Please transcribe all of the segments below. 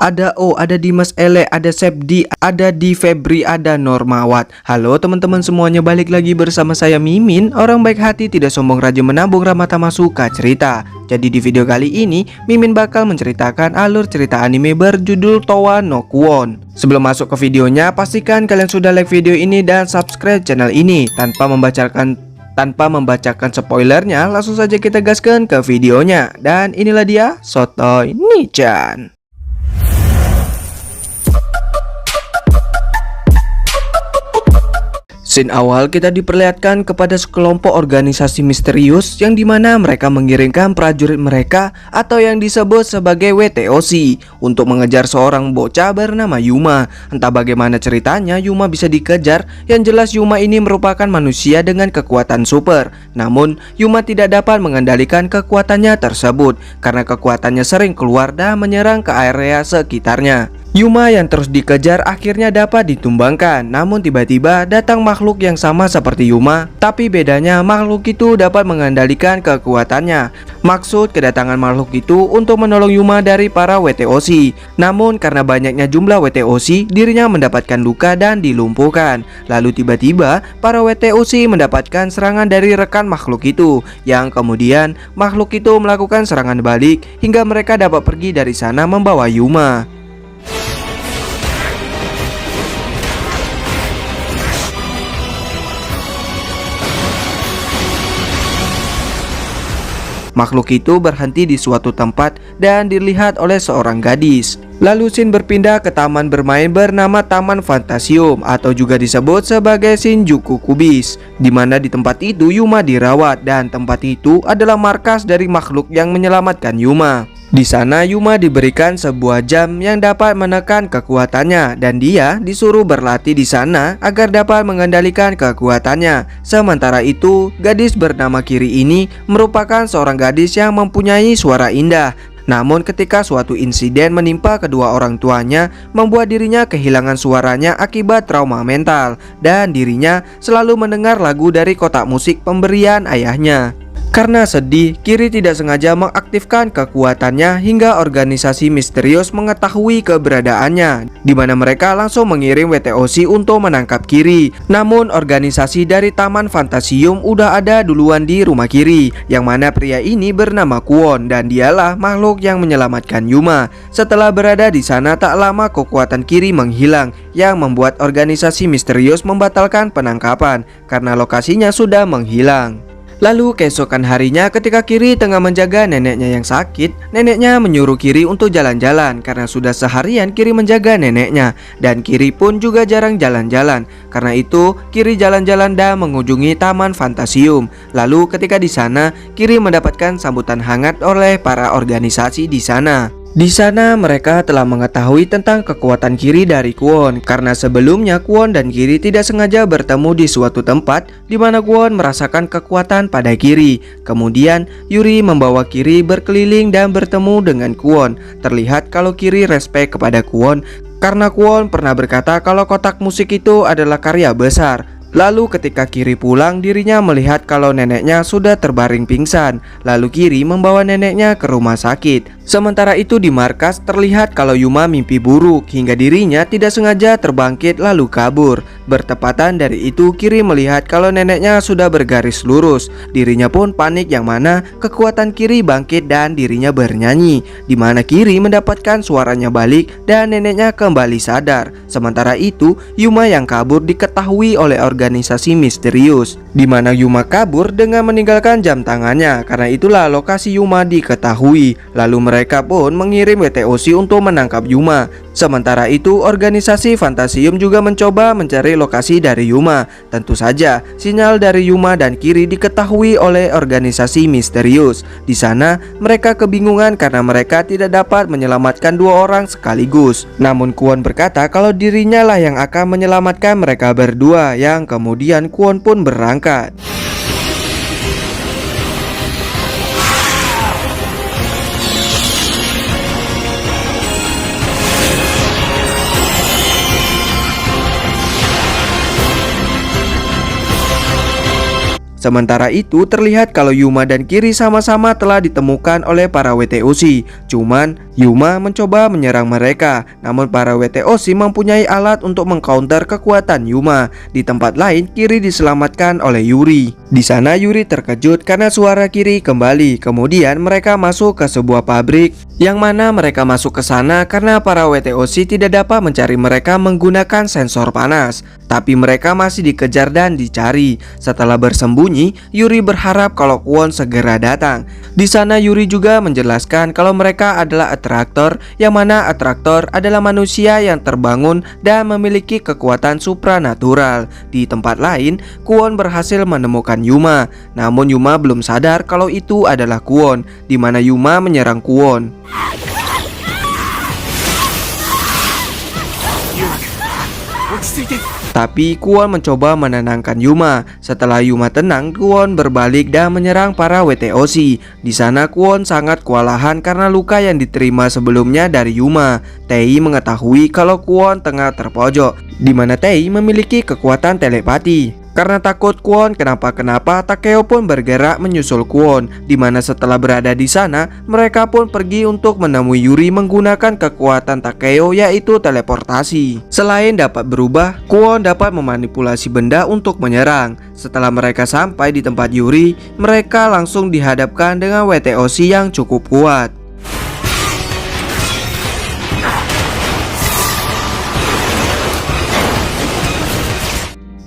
ada Dimas Ele, ada Sepdi, ada Di Febri, ada Normawat. Halo teman-teman semuanya, balik lagi bersama saya Mimin, orang baik hati, tidak sombong, rajin menabung, ramah tamah, suka cerita. Jadi di video kali ini, Mimin bakal menceritakan alur cerita anime berjudul Towa no Kuon. Sebelum masuk ke videonya, pastikan kalian sudah like video ini dan subscribe channel ini. Tanpa membacakan spoilernya, langsung saja kita gaskan ke videonya. Dan inilah dia Sotoy Nichan. Scene awal kita diperlihatkan kepada sekelompok organisasi misterius yang dimana mereka mengirimkan prajurit mereka atau yang disebut sebagai WTOC untuk mengejar seorang bocah bernama Yuma. Entah bagaimana ceritanya Yuma bisa dikejar, yang jelas Yuma ini merupakan manusia dengan kekuatan super. Namun Yuma tidak dapat mengendalikan kekuatannya tersebut karena kekuatannya sering keluar dan menyerang ke area sekitarnya. Yuma yang terus dikejar akhirnya dapat ditumbangkan. Namun tiba-tiba datang makhluk yang sama seperti Yuma, tapi bedanya makhluk itu dapat mengendalikan kekuatannya. Maksud kedatangan makhluk itu untuk menolong Yuma dari para WTOC. Namun karena banyaknya jumlah WTOC, dirinya mendapatkan luka dan dilumpuhkan. Lalu tiba-tiba para WTOC mendapatkan serangan dari rekan makhluk itu, yang kemudian makhluk itu melakukan serangan balik hingga mereka dapat pergi dari sana membawa Yuma. Makhluk itu berhenti di suatu tempat dan dilihat oleh seorang gadis. Lalu scene berpindah ke taman bermain bernama Taman Fantasium atau juga disebut sebagai Shinjuku Kubis, di mana di tempat itu Yuma dirawat dan tempat itu adalah markas dari makhluk yang menyelamatkan Yuma. Di sana Yuma diberikan sebuah jam yang dapat menekan kekuatannya dan dia disuruh berlatih di sana agar dapat mengendalikan kekuatannya. Sementara itu, gadis bernama Kiri ini merupakan seorang gadis yang mempunyai suara indah. Namun ketika suatu insiden menimpa kedua orang tuanya, membuat dirinya kehilangan suaranya akibat trauma mental, dan dirinya selalu mendengar lagu dari kotak musik pemberian ayahnya. Karena sedih, Kiri tidak sengaja mengaktifkan kekuatannya hingga organisasi misterius mengetahui keberadaannya, di mana mereka langsung mengirim WTOC untuk menangkap Kiri. Namun organisasi dari Taman Fantasium udah ada duluan di rumah Kiri, yang mana pria ini bernama Kuon dan dialah makhluk yang menyelamatkan Yuma. Setelah berada di sana tak lama kekuatan Kiri menghilang, yang membuat organisasi misterius membatalkan penangkapan karena lokasinya sudah menghilang. Lalu keesokan harinya ketika Kiri tengah menjaga neneknya yang sakit, neneknya menyuruh Kiri untuk jalan-jalan karena sudah seharian Kiri menjaga neneknya, dan Kiri pun juga jarang jalan-jalan. Karena itu Kiri jalan-jalan dan mengunjungi Taman Fantasium. Lalu ketika di sana Kiri mendapatkan sambutan hangat oleh para organisasi di sana. Di sana mereka telah mengetahui tentang kekuatan Kiri dari Kuon karena sebelumnya Kuon dan Kiri tidak sengaja bertemu di suatu tempat di mana Kuon merasakan kekuatan pada Kiri. Kemudian Yuri membawa Kiri berkeliling dan bertemu dengan Kuon. Terlihat kalau Kiri respect kepada Kuon karena Kuon pernah berkata kalau kotak musik itu adalah karya besar. Lalu ketika Kiri pulang, dirinya melihat kalau neneknya sudah terbaring pingsan. Lalu Kiri membawa neneknya ke rumah sakit. Sementara itu di markas terlihat kalau Yuma mimpi buruk hingga dirinya tidak sengaja terbangkit lalu kabur. Bertepatan dari itu Kiri melihat kalau neneknya sudah bergaris lurus. Dirinya pun panik yang mana kekuatan Kiri bangkit dan dirinya bernyanyi, di mana Kiri mendapatkan suaranya balik dan neneknya kembali sadar. Sementara itu Yuma yang kabur diketahui oleh organisasi misterius, di mana Yuma kabur dengan meninggalkan jam tangannya. Karena itulah lokasi Yuma diketahui. Lalu mereka pun mengirim WTOC untuk menangkap Yuma. Sementara itu organisasi Fantasium juga mencoba mencari lokasi dari Yuma. Tentu saja sinyal dari Yuma dan Kiri diketahui oleh organisasi misterius. Di sana mereka kebingungan karena mereka tidak dapat menyelamatkan dua orang sekaligus. Namun Kuon berkata kalau dirinya lah yang akan menyelamatkan mereka berdua, yang kemudian Kuon pun berangkat. Sementara itu terlihat kalau Yuma dan Kiri sama-sama telah ditemukan oleh para WTOC. Cuman Yuma mencoba menyerang mereka, namun para WTOC mempunyai alat untuk mengcounter kekuatan Yuma. Di tempat lain Kiri diselamatkan oleh Yuri. Di sana Yuri terkejut karena suara Kiri kembali. Kemudian mereka masuk ke sebuah pabrik, yang mana mereka masuk ke sana karena para WTOC tidak dapat mencari mereka menggunakan sensor panas. Tapi mereka masih dikejar dan dicari. Setelah bersembunyi, Yuri berharap kalau Kwon segera datang. Di sana Yuri juga menjelaskan kalau mereka adalah atraktor, yang mana atraktor adalah manusia yang terbangun dan memiliki kekuatan supranatural. Di tempat lain, Kwon berhasil menemukan Yuma. Namun Yuma belum sadar kalau itu adalah Kwon, di mana Yuma menyerang Kwon. Tapi Kwon mencoba menenangkan Yuma. Setelah Yuma tenang, Kwon berbalik dan menyerang para WTOC. Di sana Kwon sangat kewalahan karena luka yang diterima sebelumnya dari Yuma. Tae mengetahui kalau Kwon tengah terpojok, di mana Tae memiliki kekuatan telepati. Karena takut Kwon kenapa-kenapa, Takeo pun bergerak menyusul Kwon. Di mana setelah berada di sana, mereka pun pergi untuk menemui Yuri menggunakan kekuatan Takeo, yaitu teleportasi. Selain dapat berubah, Kwon dapat memanipulasi benda untuk menyerang. Setelah mereka sampai di tempat Yuri, mereka langsung dihadapkan dengan WTOC yang cukup kuat.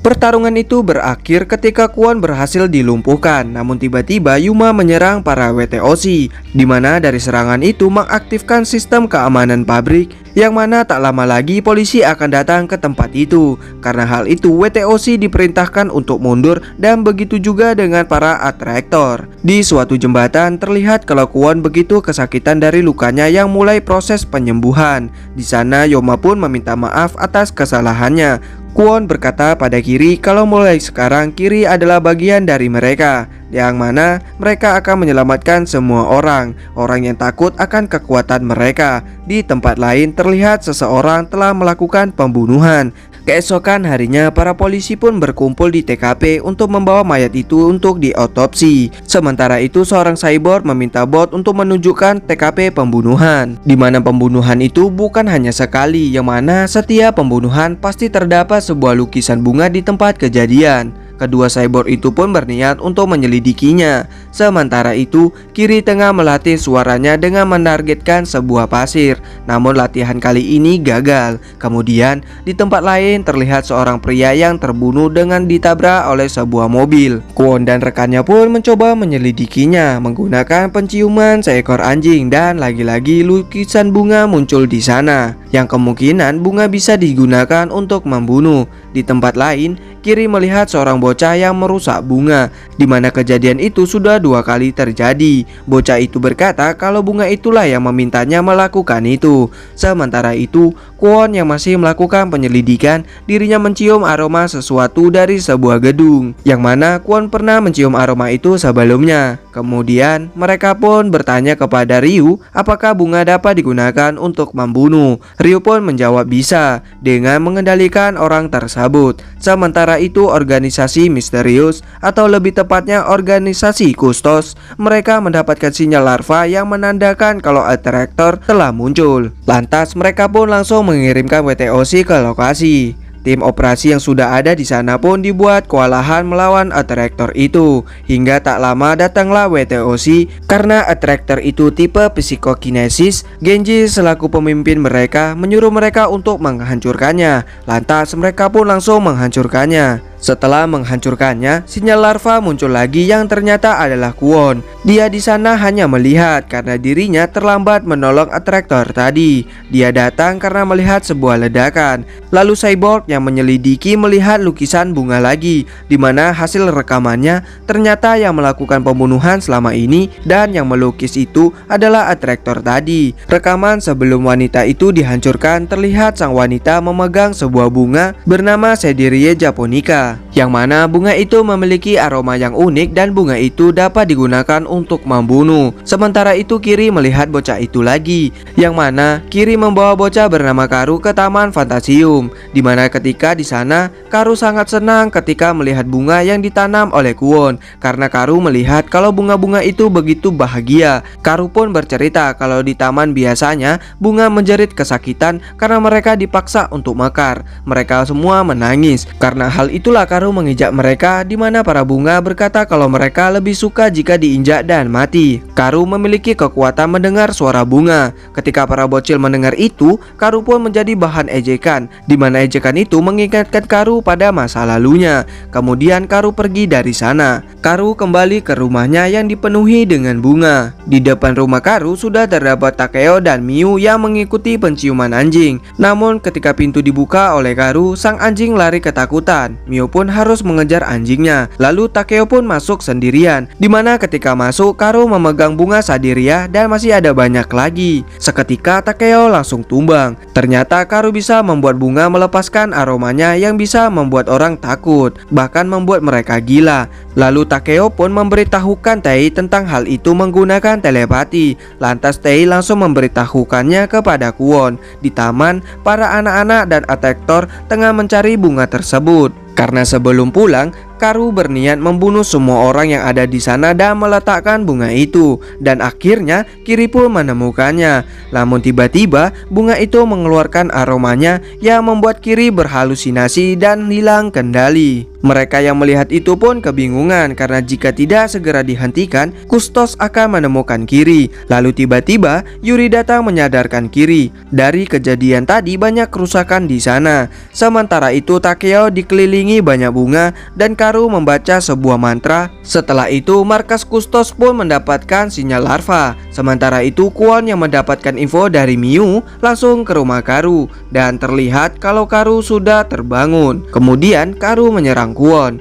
Pertarungan itu berakhir ketika Kwon berhasil dilumpuhkan. Namun tiba-tiba Yuma menyerang para WTOC, di mana dari serangan itu mengaktifkan sistem keamanan pabrik, yang mana tak lama lagi polisi akan datang ke tempat itu. Karena hal itu WTOC diperintahkan untuk mundur, dan begitu juga dengan para atraktor. Di suatu jembatan terlihat kalau Kwon begitu kesakitan dari lukanya yang mulai proses penyembuhan. Di sana Yoma pun meminta maaf atas kesalahannya. Kwon berkata pada Kiri kalau mulai sekarang Kiri adalah bagian dari mereka, yang mana mereka akan menyelamatkan semua orang yang takut akan kekuatan mereka. Di tempat lain terlihat seseorang telah melakukan pembunuhan. Keesokan harinya para polisi pun berkumpul di TKP untuk membawa mayat itu untuk diotopsi. Sementara itu seorang cyborg meminta bot untuk menunjukkan TKP pembunuhan, di mana pembunuhan itu bukan hanya sekali, yang mana setiap pembunuhan pasti terdapat sebuah lukisan bunga di tempat kejadian. Kedua cyborg itu pun berniat untuk menyelidikinya. Sementara itu, Kiri tengah melatih suaranya dengan menargetkan sebuah pasir. Namun latihan kali ini gagal. Kemudian, di tempat lain terlihat seorang pria yang terbunuh dengan ditabrak oleh sebuah mobil. Kwon dan rekannya pun mencoba menyelidikinya menggunakan penciuman seekor anjing, dan lagi-lagi lukisan bunga muncul di sana, yang kemungkinan bunga bisa digunakan untuk membunuh. Di tempat lain, Kiri melihat seorang bocah yang merusak bunga, di mana kejadian itu sudah 2 kali terjadi. Bocah itu berkata kalau bunga itulah yang memintanya melakukan itu. Sementara itu, Kwon yang masih melakukan penyelidikan, dirinya mencium aroma sesuatu dari sebuah gedung, yang mana Kwon pernah mencium aroma itu sebelumnya. Kemudian mereka pun bertanya kepada Ryu apakah bunga dapat digunakan untuk membunuh. Ryu pun menjawab bisa, dengan mengendalikan orang tersebut. Sementara itu organisasi misterius, atau lebih tepatnya organisasi Kustos, mereka mendapatkan sinyal larva yang menandakan kalau atraktor telah muncul. Lantas mereka pun langsung mengirimkan WTOC ke lokasi. Tim operasi yang sudah ada di sana pun dibuat kewalahan melawan atraktor itu. Hingga tak lama datanglah WTOC. Karena atraktor itu tipe psikokinesis, Genji selaku pemimpin mereka menyuruh mereka untuk menghancurkannya. Lantas mereka pun langsung menghancurkannya. Setelah menghancurkannya, sinyal larva muncul lagi yang ternyata adalah Kwon. Dia di sana hanya melihat karena dirinya terlambat menolong atraktor tadi. Dia datang karena melihat sebuah ledakan. Lalu cyborg yang menyelidiki melihat lukisan bunga lagi, di mana hasil rekamannya ternyata yang melakukan pembunuhan selama ini dan yang melukis itu adalah atraktor tadi. Rekaman sebelum wanita itu dihancurkan terlihat sang wanita memegang sebuah bunga bernama Sedirie japonica. bunga, yang mana bunga itu memiliki aroma yang unik dan bunga itu dapat digunakan untuk membunuh. Sementara itu Kiri melihat bocah itu lagi, yang mana Kiri membawa bocah bernama Karu ke Taman Fantasium, di mana ketika di sana Karu sangat senang ketika melihat bunga yang ditanam oleh Kwon, karena Karu melihat kalau bunga-bunga itu begitu bahagia. Karu pun bercerita kalau di taman biasanya bunga menjerit kesakitan karena mereka dipaksa untuk mekar. Mereka semua menangis. Karena hal itulah Karu menginjak mereka, di mana para bunga berkata kalau mereka lebih suka jika diinjak dan mati. Karu memiliki kekuatan mendengar suara bunga. Ketika para bocil mendengar itu, Karu pun menjadi bahan ejekan, di mana ejekan itu mengingatkan Karu pada masa lalunya. Kemudian Karu pergi dari sana. Karu kembali ke rumahnya yang dipenuhi dengan bunga. Di depan rumah Karu sudah terdapat Takeo dan Miu yang mengikuti penciuman anjing. Namun ketika pintu dibuka oleh Karu, sang anjing lari ketakutan. Miu pun harus mengejar anjingnya. Lalu Takeo pun masuk sendirian, dimana ketika masuk Karu memegang bunga Sadiria dan masih ada banyak lagi. Seketika Takeo langsung tumbang. Ternyata Karu bisa membuat bunga melepaskan aromanya yang bisa membuat orang takut, bahkan membuat mereka gila. Lalu Takeo pun memberitahukan Tei tentang hal itu menggunakan telepati. Lantas Tei langsung memberitahukannya kepada Kwon. Di taman, para anak-anak dan atraktor tengah mencari bunga tersebut. Karena sebelum pulang, Karu berniat membunuh semua orang yang ada di sana dan meletakkan bunga itu. Dan akhirnya Kiri pun menemukannya. Namun tiba-tiba bunga itu mengeluarkan aromanya yang membuat Kiri berhalusinasi dan hilang kendali. Mereka yang melihat itu pun kebingungan karena jika tidak segera dihentikan, Kustos akan menemukan Kiri. Lalu tiba-tiba Yuri datang menyadarkan Kiri. Dari kejadian tadi banyak kerusakan di sana. Sementara itu Takeo dikelilingi banyak bunga dan Karu membaca sebuah mantra. Setelah itu markas Kustos pun mendapatkan sinyal larva. Sementara itu Kwon yang mendapatkan info dari Miu langsung ke rumah Karu, dan terlihat kalau Karu sudah terbangun. Kemudian Karu menyerang Kwon.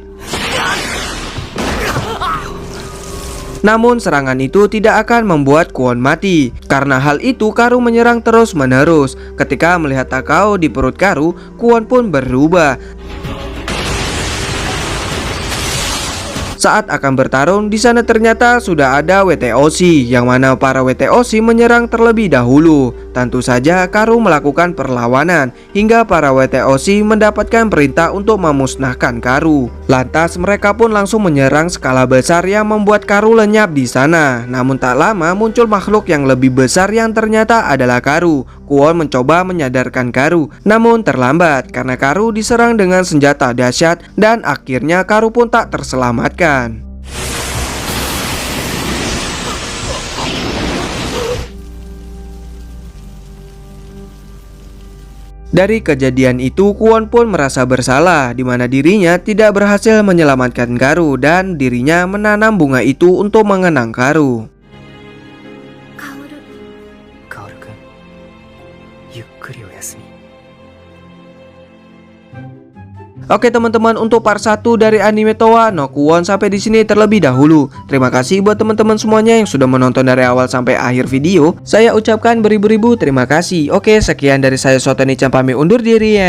Namun serangan itu tidak akan membuat Kwon mati. Karena hal itu Karu menyerang terus-menerus. Ketika melihat Takao di perut Karu, Kwon pun berubah. Saat akan bertarung, di sana ternyata sudah ada WTOC, yang mana para WTOC menyerang terlebih dahulu. Tentu saja Karu melakukan perlawanan hingga para WTOC mendapatkan perintah untuk memusnahkan Karu. Lantas mereka pun langsung menyerang skala besar yang membuat Karu lenyap di sana. Namun tak lama muncul makhluk yang lebih besar yang ternyata adalah Karu. Kwon mencoba menyadarkan Karu, namun terlambat karena Karu diserang dengan senjata dahsyat dan akhirnya Karu pun tak terselamatkan. Dari kejadian itu Kwon pun merasa bersalah, di mana dirinya tidak berhasil menyelamatkan Karu dan dirinya menanam bunga itu untuk mengenang Karu. Oke teman-teman, untuk part 1 dari anime Towa no Kwon sampai di sini terlebih dahulu. Terima kasih buat teman-teman semuanya yang sudah menonton dari awal sampai akhir video. Saya ucapkan beribu-ribu terima kasih. Oke, sekian dari saya Sotani Chan pamit undur diri.